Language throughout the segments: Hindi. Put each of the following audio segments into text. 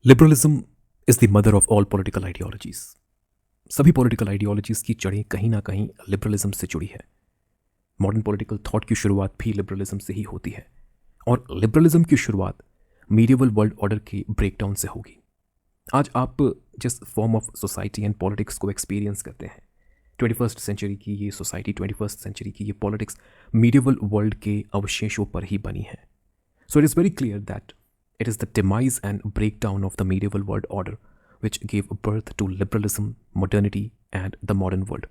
Liberalism is the mother of all political ideologies. सभी पॉलिटिकल आइडियोलॉजीज़ की जड़ें कहीं ना कहीं लिबरलिज्म से जुड़ी है। मॉडर्न पॉलिटिकल थॉट की शुरुआत भी लिबरलिज्म से ही होती है और लिबरलिज्म की शुरुआत मीडिएवल वर्ल्ड ऑर्डर के ब्रेकडाउन से होगी। आज आप जिस form of society and politics को एक्सपीरियंस करते हैं, 21st सेंचुरी की ये सोसाइटी, 21st सेंचुरी की ये पॉलिटिक्स मीडिएवल वर्ल्ड के अवशेषों पर ही बनी है। So it is very clear that it is the demise and breakdown of the medieval world order which gave birth to liberalism, modernity and the modern world.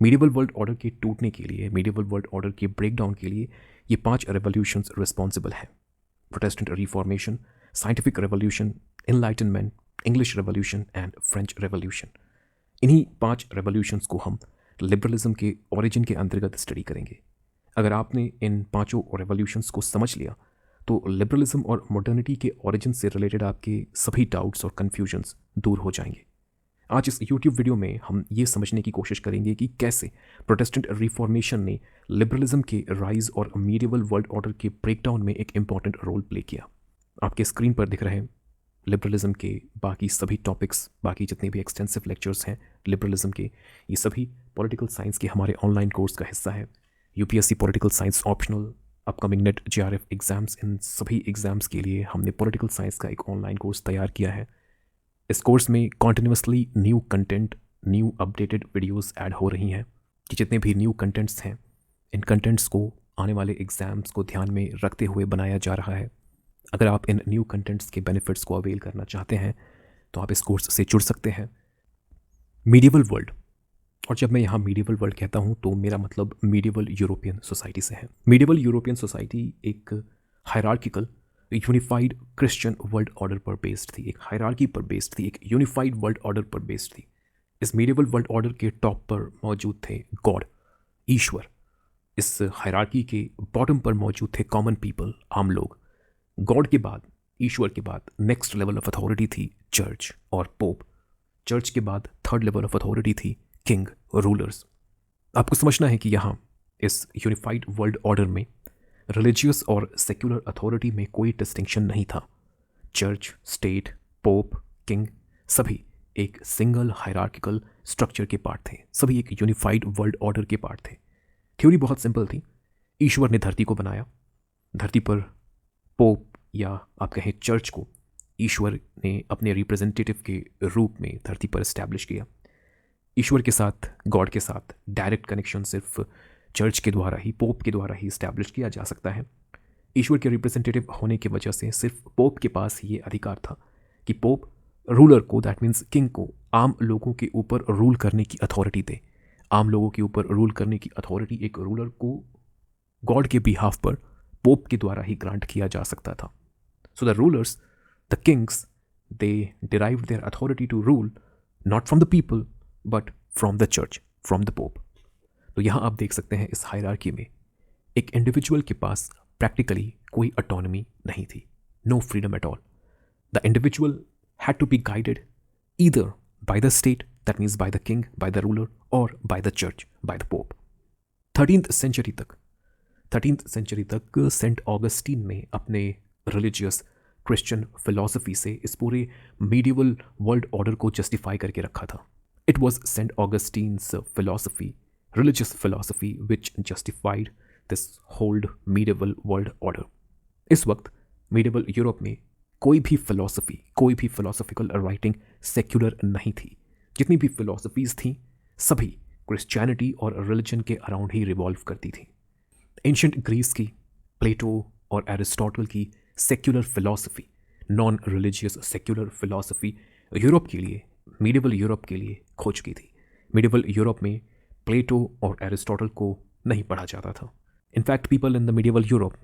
medieval world order के टूटने के लिए, medieval world order के breakdown के लिए ये 5 revolutions responsible हैं. Protestant Reformation, Scientific Revolution, Enlightenment, English Revolution and French Revolution. इन्हीं 5 revolutions को हम liberalism के origin के अंतर्गत स्टडी करेंगे. अगर आपने इन पांचों revolutions को समझ लिया तो लिबरलिज्म और मॉडर्निटी के ओरिजिन से रिलेटेड आपके सभी डाउट्स और कन्फ्यूजन्स दूर हो जाएंगे। आज इस यूट्यूब वीडियो में हम ये समझने की कोशिश करेंगे कि कैसे प्रोटेस्टेंट रिफॉर्मेशन ने लिबरलिज्म के राइज और मीडिएवल वर्ल्ड ऑर्डर के ब्रेकडाउन में एक इंपॉर्टेंट रोल प्ले किया। आपके स्क्रीन पर दिख रहे हैं लिबरलिज्म के बाकी सभी टॉपिक्स, बाकी जितने भी एक्सटेंसिव लेक्चर्स हैं लिबरलिज्म के, ये सभी पॉलिटिकल साइंस के हमारे ऑनलाइन कोर्स का हिस्सा है। UPSC political science optional, upcoming NET JRF exams, इन सभी एग्ज़ाम्स के लिए हमने पॉलिटिकल साइंस का एक ऑनलाइन कोर्स तैयार किया है। इस कोर्स में continuously new content, new updated videos add हो रही हैं कि जितने भी न्यू कंटेंट्स हैं, इन कंटेंट्स को आने वाले एग्ज़ाम्स को ध्यान में रखते हुए बनाया जा रहा है। अगर आप इन न्यू कंटेंट्स के बेनिफिट्स को अवेल करना चाहते हैं तो आप इस कोर्स से जुड़ सकते हैं। मीडिएवल वर्ल्ड, और जब मैं यहाँ मीडिएवल वर्ल्ड कहता हूँ तो मेरा मतलब मीडिएवल यूरोपियन सोसाइटी से है। मीडिएवल यूरोपियन सोसाइटी एक hierarchical unified Christian world order पर बेस्ड थी, एक हायरार्की पर बेस्ड थी, एक यूनिफाइड वर्ल्ड ऑर्डर पर बेस्ड थी। इस मीडिएवल वर्ल्ड ऑर्डर के टॉप पर मौजूद थे गॉड, ईश्वर। इस हायरार्की के बॉटम पर मौजूद थे कॉमन पीपल, आम लोग। गॉड के बाद, ईश्वर के बाद नेक्स्ट लेवल ऑफ अथॉरिटी थी चर्च और पोप। चर्च के बाद थर्ड लेवल ऑफ अथॉरिटी थी किंग, रूलर्स। आपको समझना है कि यहाँ इस यूनिफाइड वर्ल्ड ऑर्डर में रिलीजियस और सेक्युलर अथॉरिटी में कोई डिस्टिंक्शन नहीं था। चर्च, स्टेट, पोप, किंग सभी एक सिंगल हायरार्किकल स्ट्रक्चर के पार्ट थे, सभी एक यूनिफाइड वर्ल्ड ऑर्डर के पार्ट थे। थ्योरी बहुत सिंपल थी। ईश्वर ने धरती को बनाया, धरती पर पोप या आप कहें चर्च को ईश्वर ने अपने रिप्रेजेंटेटिव के रूप में धरती पर इस्टेब्लिश किया। ईश्वर के साथ, गॉड के साथ डायरेक्ट कनेक्शन सिर्फ चर्च के द्वारा ही, पोप के द्वारा ही इस्टेब्लिश किया जा सकता है। ईश्वर के रिप्रेजेंटेटिव होने की वजह से सिर्फ पोप के पास ये अधिकार था कि पोप रूलर को, दैट मीन्स किंग को, आम लोगों के ऊपर रूल करने की अथॉरिटी दे। आम लोगों के ऊपर रूल करने की अथॉरिटी एक रूलर को गॉड के बिहाफ पर पोप के द्वारा ही ग्रांट किया जा सकता था। So the rulers, the kings, they derived their authority to rule not from the people but from the church, from the pope. तो यहाँ आप देख सकते हैं इस हायरार्की में एक इंडिविजुअल के पास प्रैक्टिकली कोई ऑटोनॉमी नहीं थी, no freedom at all. The individual had to be guided either by the state, that means by the king, by the ruler, और by the church, by the pope. 13th century तक सेंट ऑगस्टीन ने अपने रिलीजियस क्रिश्चियन फिलॉसफी से इस पूरे मीडिएवल वर्ल्ड ऑर्डर को जस्टिफाई करके रखा था। It was St. Augustine's philosophy, religious philosophy, which justified this whole medieval world order. इस वक्त medieval यूरोप में कोई भी philosophy, कोई भी philosophical writing secular नहीं थी। जितनी भी philosophies थीं, सभी Christianity और religion के अराउंड ही रिवॉल्व करती थी। Ancient ग्रीस की प्लेटो और एरिस्टोटल की secular philosophy, non religious secular philosophy Europe के लिए, मीडिएवल यूरोप के लिए खोज की थी। मीडिएवल यूरोप में प्लेटो और एरिस्टोटल को नहीं पढ़ा जाता था। In fact people in the medieval Europe,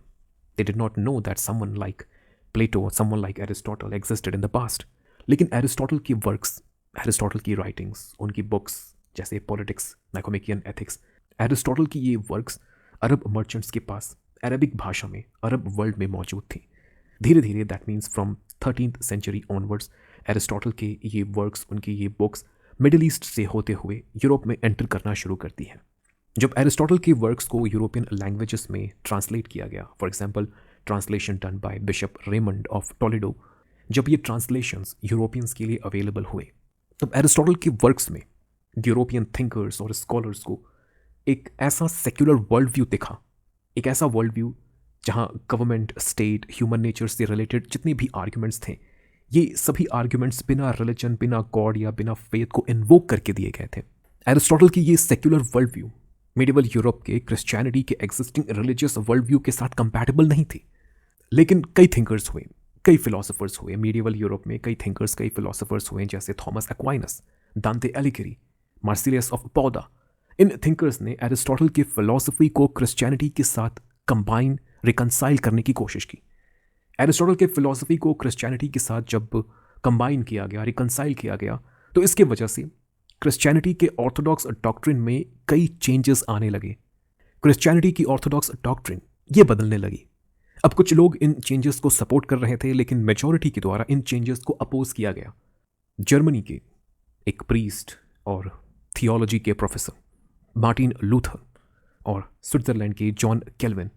they did not know that someone like Plato, someone like Aristotle existed in the past. लेकिन एरिस्टोटल की वर्क्स, एरिस्टोटल की राइटिंग्स, उनकी बुक्स जैसे पॉलिटिक्स, नाइकोमेकियन एथिक्स, एरिस्टोटल की ये वर्क्स अरब मर्चेंट्स के पास अरबिक भाषा में, अरब वर्ल्ड में मौजूद थी। धीरे धीरे, that means from 13th century onwards, Aristotle के ये वर्क्स, उनकी ये बुक्स मिडिल ईस्ट से होते हुए यूरोप में एंटर करना शुरू करती हैं। जब एरिस्टोटल के वर्क्स को यूरोपियन लैंग्वेजेस में ट्रांसलेट किया गया, for example translation done by bishop Raymond of Toledo, जब ये ट्रांसलेशंस यूरोपियंस के लिए अवेलेबल हुए तब एरिस्टोटल के वर्क्स में यूरोपियन थिंकर्स और स्कॉलर्स को एक ऐसा सेक्युलर वर्ल्ड व्यू दिखा, एक ऐसा वर्ल्ड व्यू जहाँ गवर्नमेंट, स्टेट, ह्यूमन नेचर से रिलेटेड जितने भी आर्ग्यूमेंट्स थे, ये सभी आर्ग्यूमेंट्स बिना रिलीजन, बिना गॉड या बिना फेथ को इन्वोक करके दिए गए थे। एरिस्टोटल की ये secular world view medieval Europe के क्रिश्चियनिटी के एग्जिस्टिंग रिलीजियस वर्ल्ड व्यू के साथ कंपैटिबल नहीं थी। लेकिन कई थिंकर्स हुए, कई फिलोसोफर्स हुए मिडिवल यूरोप में, कई थिंकर्स, कई फिलोसोफर्स हुए जैसे थॉमस एक्वाइनस, दांते एलिगिरी, मार्सिलियस ऑफ पौदा। इन थिंकर्स ने एरिस्टोटल के फिलॉसफी को क्रिश्चियनिटी के साथ कंबाइन, रिकंसाइल करने की कोशिश की। एरिस्टोटल के फिलॉसफी को क्रिश्चियनिटी के साथ जब कंबाइन किया गया, रिकंसाइल किया गया, तो इसके वजह से क्रिश्चियनिटी के ऑर्थोडॉक्स डॉक्ट्रिन में कई चेंजेस आने लगे। क्रिश्चियनिटी की ऑर्थोडॉक्स डॉक्ट्रिन ये बदलने लगी। अब कुछ लोग इन चेंजेस को सपोर्ट कर रहे थे, लेकिन मेजॉरिटी के द्वारा इन चेंजेस को अपोज किया गया। जर्मनी के एक प्रीस्ट और थियोलॉजी के प्रोफेसर मार्टिन लूथर और स्विट्जरलैंड के जॉन कैल्विन,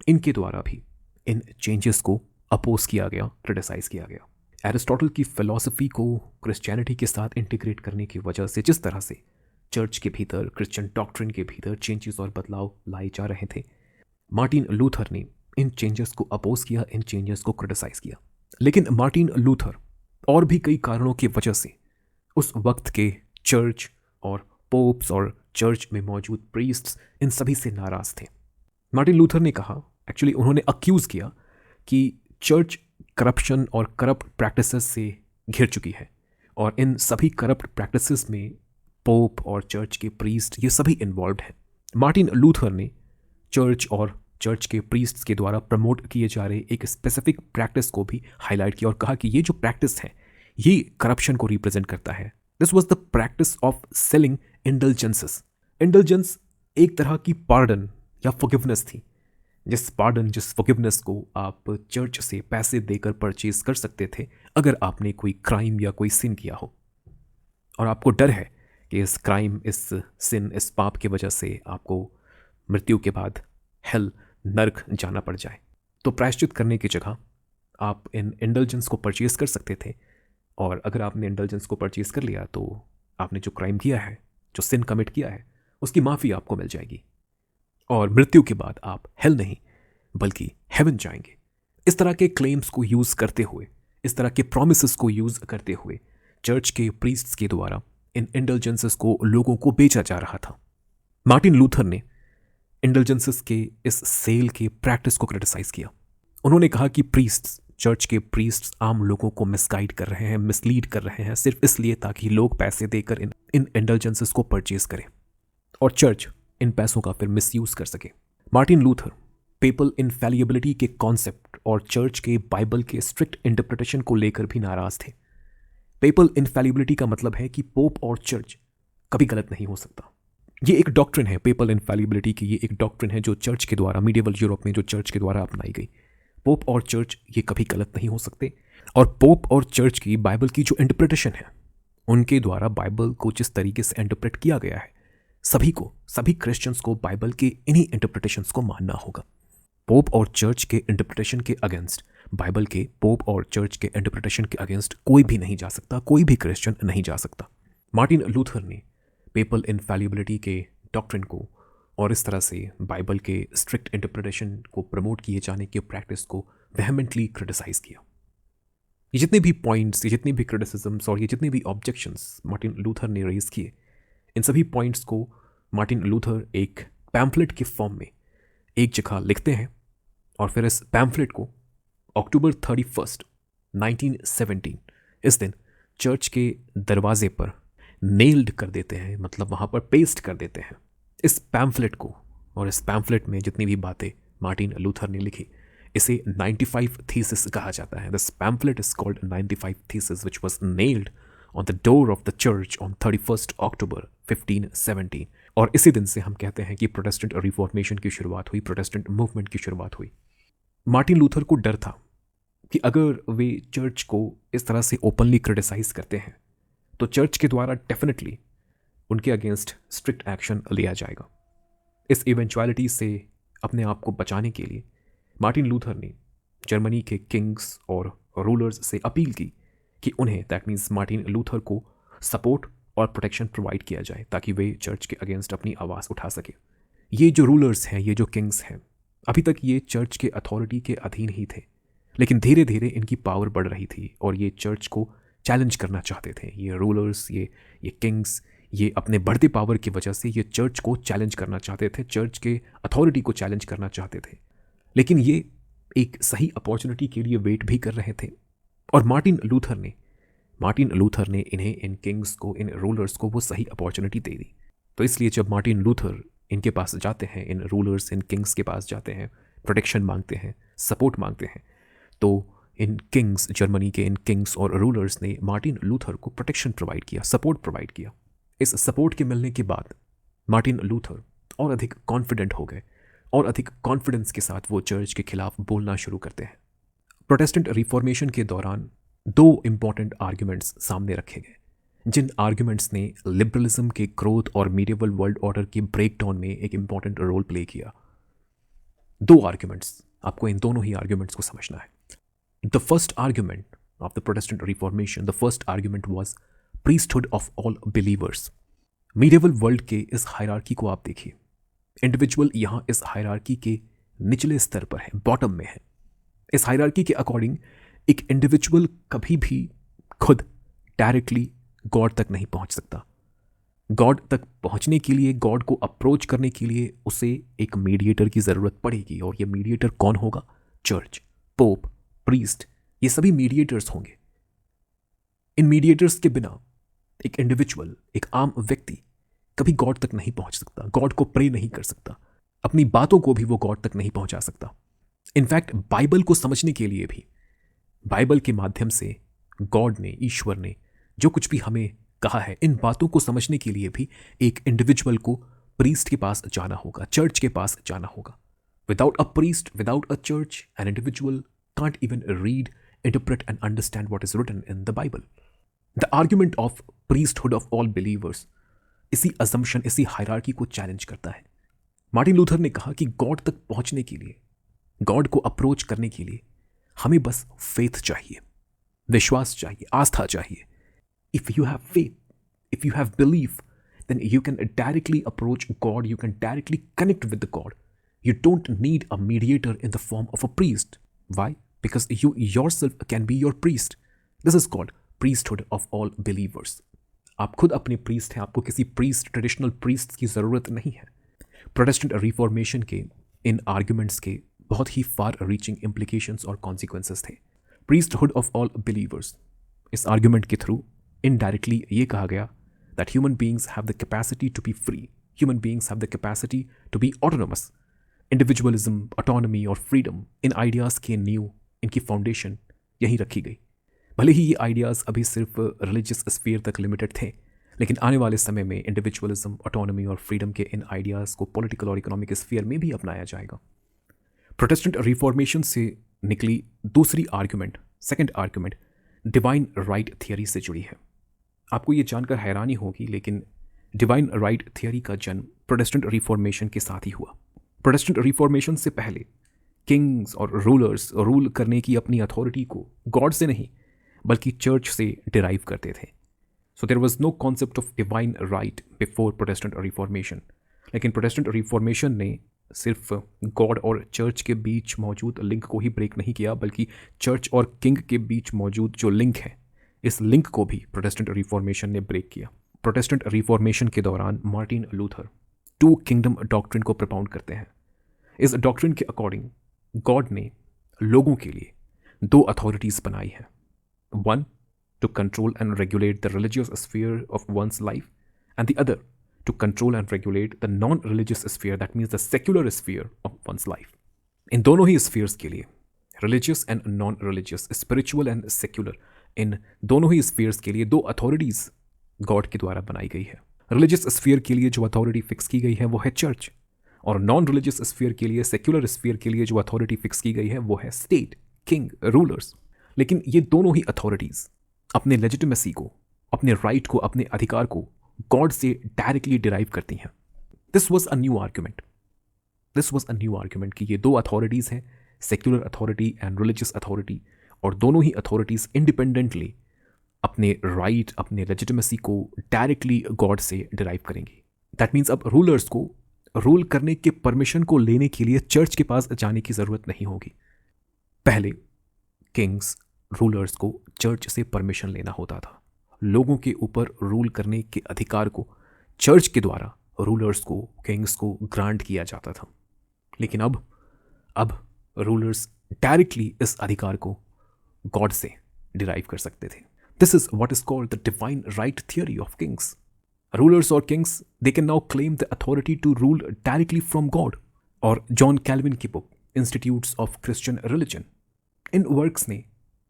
इनके द्वारा भी इन चेंजेस को अपोज किया गया, क्रिटिसाइज किया गया। एरिस्टोटल की फिलॉसफी को क्रिश्चियनिटी के साथ इंटीग्रेट करने की वजह से जिस तरह से चर्च के भीतर, क्रिश्चियन डॉक्ट्रिन के भीतर चेंजेस और बदलाव लाए जा रहे थे, मार्टिन लूथर ने इन चेंजेस को अपोज किया, इन चेंजेस को क्रिटिसाइज किया। लेकिन मार्टिन लूथर और भी कई कारणों की वजह से उस वक्त के चर्च और पोप्स और चर्च में मौजूद प्रीस्ट्स इन सभी से नाराज थे। मार्टिन लूथर ने कहा, एक्चुअली उन्होंने अक्यूज़ किया कि चर्च करप्शन और करप्ट प्रैक्टिसेस से घिर चुकी है और इन सभी करप्ट प्रैक्टिसेस में पोप और चर्च के प्रीस्ट ये सभी इन्वॉल्व हैं। मार्टिन लूथर ने चर्च और चर्च के प्रीस्ट्स के द्वारा प्रमोट किए जा रहे एक स्पेसिफिक प्रैक्टिस को भी हाईलाइट किया और कहा कि ये जो प्रैक्टिस है ये करप्शन को रिप्रेजेंट करता है। This was the practice of selling indulgences. Indulgence एक तरह की पार्डन या फॉरगिवनेस थी, जिस पार्डन, जिस फॉरगिवनेस को आप चर्च से पैसे देकर परचेज कर सकते थे अगर आपने कोई क्राइम या कोई सिन किया हो और आपको डर है कि इस क्राइम, इस सिन, इस पाप की वजह से आपको मृत्यु के बाद हेल, नर्क जाना पड़ जाए। तो प्रायश्चित करने की जगह आप इन इंडल्जेंस को परचेज कर सकते थे और अगर आपने इंडल्जेंस को परचेज कर लिया तो आपने जो क्राइम किया है, जो सिन कमिट किया है, उसकी माफ़ी आपको मिल जाएगी और मृत्यु के बाद आप हेल नहीं बल्कि हेवन जाएंगे। इस तरह के क्लेम्स को यूज़ करते हुए, इस तरह के प्रोमिसेस को यूज़ करते हुए चर्च के प्रीस्ट्स के द्वारा इन इंडल्जेंसेस को लोगों को बेचा जा रहा था। मार्टिन लूथर ने इंडल्जेंसेस के इस सेल के प्रैक्टिस को क्रिटिसाइज किया। उन्होंने कहा कि प्रीस्ट्स, चर्च के प्रीस्ट्स आम लोगों को मिसगाइड कर रहे हैं, मिसलीड कर रहे हैं सिर्फ इसलिए ताकि लोग पैसे देकर इन इंडल्जेंसेस को परचेज करें और चर्च इन पैसों का फिर मिसयूज कर सके। मार्टिन लूथर पेपल इनफैलिएबिलिटी के कॉन्सेप्ट और चर्च के बाइबल के स्ट्रिक्ट इंटरप्रिटेशन को लेकर भी नाराज थे। पेपल इनफैलिएबिलिटी का मतलब है कि पोप और चर्च कभी गलत नहीं हो सकता। ये एक डॉक्ट्रिन है, पेपल इनफैलिएबिलिटी की ये एक डॉक्ट्रिन है जो चर्च के द्वारा, मिडिवल यूरोप में जो चर्च के द्वारा अपनाई गई। पोप और चर्च ये कभी गलत नहीं हो सकते और पोप और चर्च की बाइबल की जो इंटरप्रिटेशन है, उनके द्वारा बाइबल को जिस तरीके से इंटरप्रेट किया गया है, सभी क्रिश्चियंस को बाइबल के इन्हीं इंटरप्रिटेशंस को मानना होगा। पोप और चर्च के इंटरप्रिटेशन के अगेंस्ट, बाइबल के पोप और चर्च के इंटरप्रिटेशन के अगेंस्ट कोई भी नहीं जा सकता, कोई भी क्रिश्चियन नहीं जा सकता। मार्टिन लूथर ने पेपल इनफैलिएबिलिटी के डॉक्ट्रिन को और इस तरह से बाइबल के स्ट्रिक्ट इंटरप्रिटेशन को प्रमोट किए जाने के प्रैक्टिस को वेहमेंटली क्रिटिसाइज किया। ये जितने भी पॉइंट्स, ये जितनी भी क्रिटिसिजम्स और ये जितने भी ऑब्जेक्शंस मार्टिन लूथर ने रेज किए, इन सभी पॉइंट्स को मार्टिन लूथर एक पैम्फलेट के फॉर्म में एक जगह लिखते हैं और फिर इस पैम्फलेट को अक्टूबर 31, 1917 इस दिन चर्च के दरवाजे पर नेल्ड कर देते हैं, मतलब वहाँ पर पेस्ट कर देते हैं इस पैम्फलेट को। और इस पैम्फलेट में जितनी भी बातें मार्टिन लूथर ने लिखी, इसे 95 थीसिस कहा जाता है। This pamphlet is called 95 thesis which was nailed on the door of the church on 31 अक्टूबर 1517। और इसी दिन से हम कहते हैं कि प्रोटेस्टेंट रिफॉर्मेशन की शुरुआत हुई, प्रोटेस्टेंट मूवमेंट की शुरुआत हुई। मार्टिन लूथर को डर था कि अगर वे चर्च को इस तरह से ओपनली क्रिटिसाइज करते हैं तो चर्च के द्वारा डेफिनेटली उनके अगेंस्ट स्ट्रिक्ट एक्शन लिया जाएगा। इस इवेंचुअलिटी से अपने आप को बचाने के लिए मार्टिन लूथर ने जर्मनी के किंग्स और रूलर्स से अपील की कि उन्हें, दैट मीन्स मार्टिन लूथर को, सपोर्ट और प्रोटेक्शन प्रोवाइड किया जाए ताकि वे चर्च के अगेंस्ट अपनी आवाज़ उठा सके। ये जो रूलर्स हैं, ये जो किंग्स हैं, अभी तक ये चर्च के अथॉरिटी के अधीन ही थे, लेकिन धीरे धीरे इनकी पावर बढ़ रही थी और ये चर्च को चैलेंज करना चाहते थे। ये रूलर्स, ये किंग्स, ये अपने बढ़ते पावर की वजह से ये चर्च को चैलेंज करना चाहते थे, चर्च के अथॉरिटी को चैलेंज करना चाहते थे। लेकिन ये एक सही अपॉर्चुनिटी के लिए वेट भी कर रहे थे और मार्टिन लूथर ने इन्हें, इन किंग्स को, इन रूलर्स को वो सही अपॉर्चुनिटी दे दी। तो इसलिए जब मार्टिन लूथर इनके पास जाते हैं, इन रूलर्स, इन किंग्स के पास जाते हैं, प्रोटेक्शन मांगते हैं, सपोर्ट मांगते हैं, तो इन किंग्स, जर्मनी के इन किंग्स और रूलर्स ने मार्टिन लूथर को प्रोटेक्शन प्रोवाइड किया, सपोर्ट प्रोवाइड किया। इस सपोर्ट के मिलने के बाद मार्टिन लूथर और अधिक कॉन्फिडेंट हो गए और अधिक कॉन्फिडेंस के साथ वो चर्च के खिलाफ बोलना शुरू करते हैं। प्रोटेस्टेंट रिफॉर्मेशन के दौरान दो इंपॉर्टेंट आर्ग्यूमेंट्स सामने रखे गए, जिन आर्ग्यूमेंट्स ने लिबरलिज्म के ग्रोथ और मीडिएवल वर्ल्ड ऑर्डर के ब्रेकडाउन में एक इंपॉर्टेंट रोल प्ले किया। दो आर्ग्यूमेंट्स, आपको इन दोनों ही आर्ग्यूमेंट्स को समझना है। The first argument of the Protestant reformation, the first argument was priesthood of all believers. Medieval world के इस हायरार्की को आप देखिए, इंडिविजुअल यहाँ इस हायरार्की के निचले स्तर पर है, बॉटम में है। इस हायरार्की के अकॉर्डिंग एक इंडिविजुअल कभी भी खुद डायरेक्टली गॉड तक नहीं पहुंच सकता। गॉड तक पहुंचने के लिए, गॉड को अप्रोच करने के लिए उसे एक मीडिएटर की ज़रूरत पड़ेगी। और ये मीडिएटर कौन होगा? चर्च, पोप, प्रीस्ट, ये सभी मीडिएटर्स होंगे। इन मीडिएटर्स के बिना एक इंडिविजुअल, एक आम व्यक्ति कभी गॉड तक नहीं पहुंच सकता, गॉड को प्रे नहीं कर सकता, अपनी बातों को भी वो गॉड तक नहीं पहुंचा सकता। इनफैक्ट बाइबल को समझने के लिए भी, बाइबल के माध्यम से गॉड ने, ईश्वर ने जो कुछ भी हमें कहा है, इन बातों को समझने के लिए भी एक इंडिविजुअल को प्रीस्ट के पास जाना होगा, चर्च के पास जाना होगा। Without a priest, without a church, an individual can't even read, interpret and understand what is written in the Bible. The argument of priesthood of all believers इसी assumption, इसी हायरार्की को चैलेंज करता है। मार्टिन लूथर ने कहा कि गॉड तक पहुंचने के लिए, गॉड को अप्रोच करने के लिए हमें बस फेथ चाहिए, विश्वास चाहिए, आस्था चाहिए। If you have faith, if you have belief, then you can directly approach God, you can directly connect with the God. You don't need a mediator in the form of a priest. Why? Because you yourself can be your priest. This is called priesthood of all believers. आप खुद अपने priest हैं, आपको किसी priest, traditional priest की ज़रूरत नहीं है। प्रोटेस्टेंट रिफॉर्मेशन के इन आर्ग्यूमेंट्स के बहुत ही फार रीचिंग implications और consequences थे। priesthood of all believers, इस आर्ग्यूमेंट के थ्रू इनडायरेक्टली ये कहा गया that human beings have the capacity to be free, human beings have the capacity to be autonomous. Individualism, autonomy और फ्रीडम, इन आइडियाज़ के नींव, इनकी फाउंडेशन यहीं रखी गई। भले ही ये आइडियाज़ अभी सिर्फ रिलीजियस स्फीयर तक लिमिटेड थे, लेकिन आने वाले समय में इंडिविजुअलिज्म, ऑटोनॉमी और फ्रीडम के इन आइडियाज़ को पॉलिटिकल और इकोनॉमिक स्फीयर में भी अपनाया जाएगा। प्रोटेस्टेंट रिफॉर्मेशन से निकली दूसरी argument, second argument, divine right theory से जुड़ी है। आपको ये जानकर हैरानी होगी, लेकिन डिवाइन राइट थियरी का जन्म प्रोटेस्टेंट रिफॉर्मेशन के साथ ही हुआ। प्रोटेस्टेंट रिफॉर्मेशन से पहले किंग्स और रूलर्स रूल करने की अपनी अथॉरिटी को गॉड से नहीं बल्कि चर्च से डिराइव करते थे। So there was no concept of divine right before protestant reformation. लेकिन प्रोटेस्टेंट रिफॉर्मेशन ने सिर्फ गॉड और चर्च के बीच मौजूद लिंक को ही ब्रेक नहीं किया, बल्कि चर्च और किंग के बीच मौजूद जो लिंक है, इस लिंक को भी प्रोटेस्टेंट रिफॉर्मेशन ने ब्रेक किया। प्रोटेस्टेंट रिफॉर्मेशन के दौरान Martin Luther two kingdom doctrine को प्रपाउंड करते हैं। इस डॉक्ट्रिन के अकॉर्डिंग गॉड ने लोगों के लिए दो अथॉरिटीज़ बनाई हैं। One, to control and regulate the religious sphere of one's life, and the other to control and regulate the non religious sphere, that means the secular sphere of one's life. इन दोनों ही स्फीयर्स के लिए, religious and non religious, spiritual and secular, इन दोनों ही स्फीयर्स के लिए दो अथॉरिटीज़ गॉड के द्वारा बनाई गई है। रिलीजियस स्फीयर के लिए जो अथॉरिटी फिक्स की गई है वो है चर्च, और नॉन रिलीजियस स्फीयर के लिए, सेक्युलर स्फीयर के लिए जो अथॉरिटी फिक्स की गई है वो है स्टेट, किंग, रूलर्स। लेकिन ये दोनों ही अथॉरिटीज़ अपने लेजिटिमेसी को, अपने राइट को, अपने अधिकार को गॉड से डायरेक्टली डिराइव करती हैं। This was a new argument कि ये दो अथॉरिटीज़ हैं, secular authority and religious authority, और दोनों ही अथॉरिटीज़ इंडिपेंडेंटली अपने राइट, अपने लेजिटिमेसी को डायरेक्टली गॉड से डिराइव करेंगी। दैट मीन्स अब रूलर्स को रूल करने के परमिशन को लेने के लिए चर्च के पास जाने की ज़रूरत नहीं होगी। पहले किंग्स, रूलर्स को चर्च से परमिशन लेना होता था। लोगों के ऊपर रूल करने के अधिकार को चर्च के द्वारा रूलर्स को, किंग्स को ग्रांट किया जाता था। लेकिन अब रूलर्स डायरेक्टली इस अधिकार को गॉड से डिराइव कर सकते थे। This is what is called the divine right theory of kings. Rulers और kings, they can now claim the authority to rule directly from God. और जॉन कैल्विन की book Institutes of Christian Religion, इन वर्क्स ने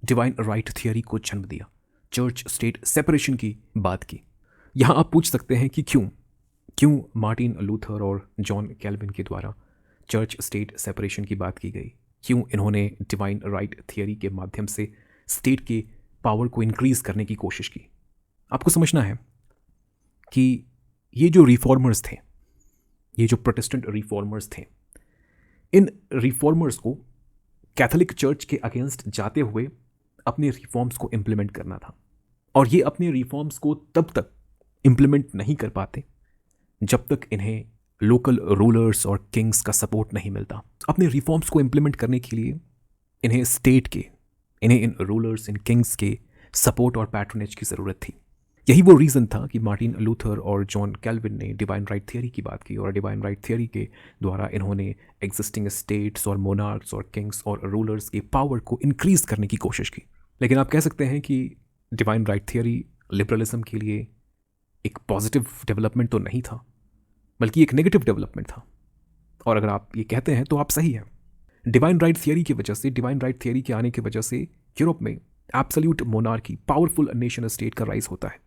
डिवाइन राइट थियरी को जन्म दिया, चर्च स्टेट सेपरेशन की बात की। यहाँ आप पूछ सकते हैं कि क्यों मार्टिन लूथर और जॉन कैल्विन के द्वारा चर्च स्टेट सेपरेशन की बात की गई, क्यों इन्होंने डिवाइन राइट थियरी के माध्यम से स्टेट के पावर को इंक्रीज करने की कोशिश की। आपको समझना है कि ये जो रिफॉर्मर्स थे, ये जो प्रोटेस्टेंट रिफॉर्मर्स थे, इन रिफॉर्मर्स को कैथोलिक चर्च के अगेंस्ट जाते हुए अपने रिफॉर्म्स को इम्प्लीमेंट करना था। और ये अपने रिफॉर्म्स को तब तक इम्प्लीमेंट नहीं कर पाते जब तक इन्हें लोकल रूलर्स और किंग्स का सपोर्ट नहीं मिलता। अपने रिफॉर्म्स को इम्प्लीमेंट करने के लिए इन्हें स्टेट के, इन्हें इन रूलर्स, इन किंग्स के सपोर्ट और पैट्रोनेज की ज़रूरत थी। यही वो रीज़न था कि मार्टिन लूथर और जॉन कैल्विन ने डिवाइन राइट थियरी की बात की, और डिवाइन राइट थियरी के द्वारा इन्होंने एग्जिस्टिंग स्टेट्स और मोनार्क्स और किंग्स और रूलर्स के पावर को इंक्रीज करने की कोशिश की। लेकिन आप कह सकते हैं कि डिवाइन राइट थियरी लिबरलिज्म के लिए एक पॉजिटिव डेवलपमेंट तो नहीं था, बल्कि एक नेगेटिव डेवलपमेंट था। और अगर आप ये कहते हैं तो आप सही हैं। डिवाइन राइट थियरी की वजह से, डिवाइन राइट थियरी के आने की वजह से यूरोप में absolute monarchy, powerful nation state का राइज होता है।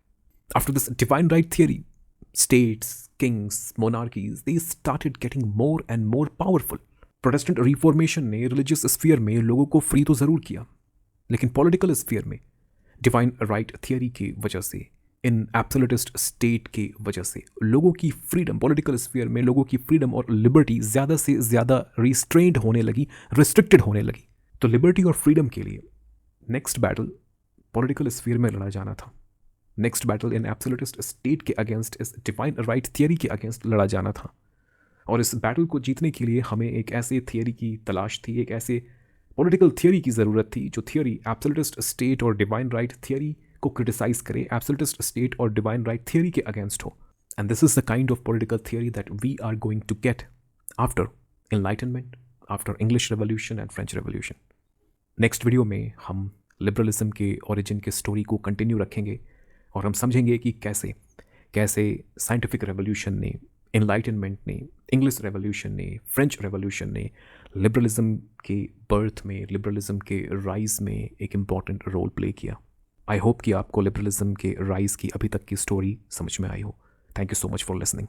After this divine right theory, states, kings, monarchies, they started getting more and more powerful. Protestant Reformation ने religious sphere में लोगों को फ्री तो ज़रूर किया, लेकिन political sphere में divine right theory की वजह से, इन absolutist state की वजह से लोगों की freedom, political sphere में लोगों की freedom और liberty ज़्यादा से ज़्यादा restrained होने लगी, restricted होने लगी। तो liberty और freedom के लिए next battle political sphere में लड़ा जाना था। Next battle in absolutist state के अगेंस्ट, इस डिवाइन राइट थियरी के अगेंस्ट लड़ा जाना था। और इस बैटल को जीतने के लिए हमें एक ऐसे थियरी की तलाश थी, एक ऐसे पॉलिटिकल थियरी की ज़रूरत थी जो थियरी एब्सोल्यूटिस्ट स्टेट और डिवाइन राइट थियरी को क्रिटिसाइज करे, एब्सोल्यूटिस्ट स्टेट और डिवाइन राइट थियरी के अगेंस्ट हो। And this is the kind of political theory that we are going to get after enlightenment, after English revolution and French revolution. Next video में हम लिबरलिज्म के ओरिजिन के स्टोरी को कंटिन्यू रखेंगे और हम समझेंगे कि कैसे साइंटिफिक रेवोल्यूशन ने, एनलाइटनमेंट ने, इंग्लिश रेवोल्यूशन ने, फ्रेंच रेवोल्यूशन ने लिबरलिज्म के बर्थ में, लिबरलिज्म के राइज में एक इम्पॉर्टेंट रोल प्ले किया। आई होप कि आपको लिबरलिज्म के राइज की अभी तक की स्टोरी समझ में आई हो। Thank you so much for listening.